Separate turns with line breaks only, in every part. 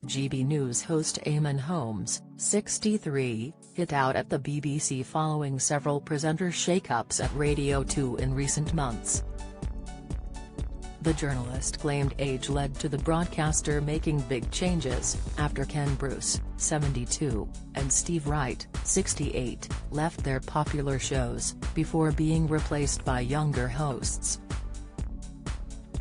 GB News host Eamonn Holmes, 63, hit out at the BBC following several presenter shake-ups at Radio 2 in recent months. The journalist claimed age led to the broadcaster making big changes, after Ken Bruce, 72, and Steve Wright, 68, left their popular shows, before being replaced by younger hosts.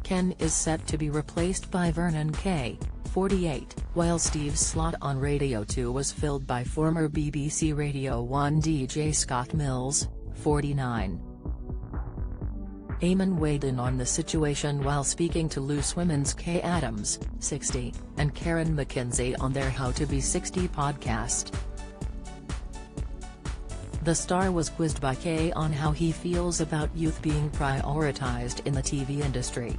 Ken is set to be replaced by Vernon Kay, 48, while Steve's slot on Radio 2 was filled by former BBC Radio 1 DJ Scott Mills, 49. Eamonn weighed in on the situation while speaking to Loose Women's Kay Adams, 60, and Karen McKenzie on their How to Be 60 podcast. The star was quizzed by Kay on how he feels about youth being prioritized in the TV industry.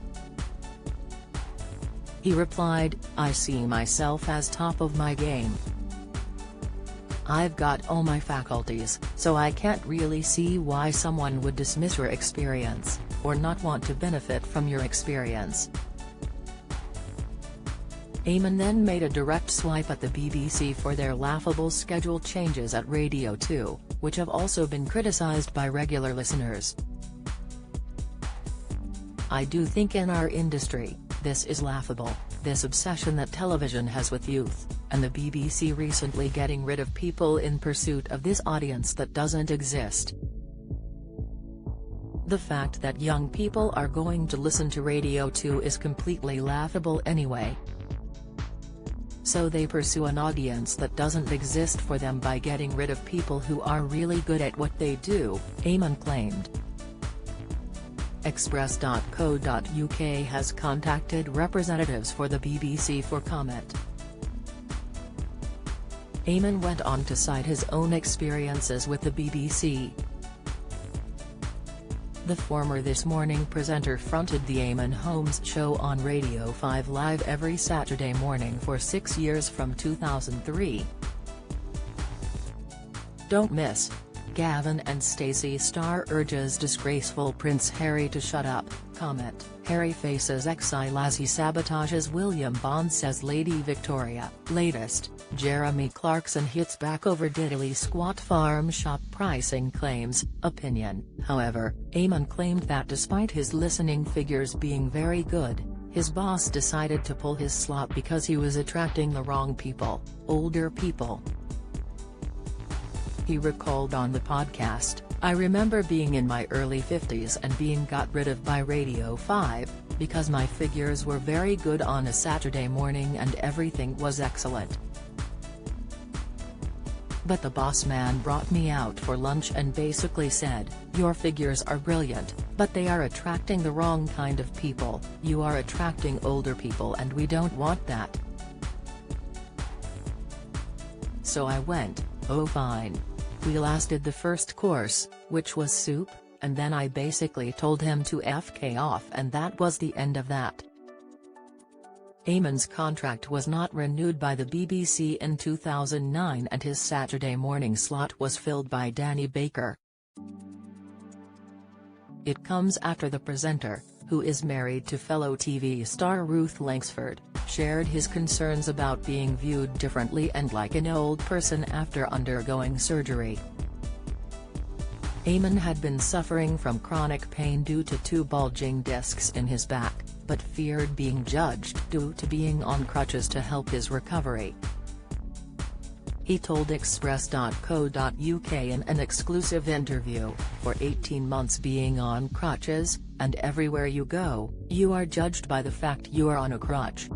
He replied, "I see myself as top of my game. I've got all my faculties, so I can't really see why someone would dismiss your experience, or not want to benefit from your experience." Eamonn then made a direct swipe at the BBC for their laughable schedule changes at Radio 2, which have also been criticised by regular listeners. "I do think in our industry, this is laughable, this obsession that television has with youth, and the BBC recently getting rid of people in pursuit of this audience that doesn't exist. The fact that young people are going to listen to Radio 2 is completely laughable anyway. So they pursue an audience that doesn't exist for them by getting rid of people who are really good at what they do," Eamonn claimed. Express.co.uk has contacted representatives for the BBC for comment. Eamonn went on to cite his own experiences with the BBC. The former This Morning presenter fronted the Eamonn Holmes show on Radio 5 Live every Saturday morning for 6 years from 2003. "Don't miss. Gavin and Stacey star urges disgraceful Prince Harry to shut up," comment. "Harry faces exile as he sabotages William Bond," says Lady Victoria. Latest, Jeremy Clarkson hits back over diddly squat farm shop pricing claims. Opinion. However, Eamonn claimed that despite his listening figures being very good, his boss decided to pull his slot because he was attracting the wrong people, older people. He recalled on the podcast, "I remember being in my early 50s and being got rid of by Radio 5, because my figures were very good on a Saturday morning and everything was excellent. But the boss man brought me out for lunch and basically said, 'Your figures are brilliant, but they are attracting the wrong kind of people, you are attracting older people and we don't want that.' So I went, 'Oh fine. We lasted the first course, which was soup, and then I basically told him to FK off and that was the end of that.'" Eamonn's contract was not renewed by the BBC in 2009 and his Saturday morning slot was filled by Danny Baker. It comes after the presenter, who is married to fellow TV star Ruth Langsford, shared his concerns about being viewed differently and like an old person after undergoing surgery. Eamonn had been suffering from chronic pain due to 2 bulging discs in his back, but feared being judged due to being on crutches to help his recovery. He told Express.co.uk in an exclusive interview, "For 18 months being on crutches, and everywhere you go, you are judged by the fact you are on a crutch.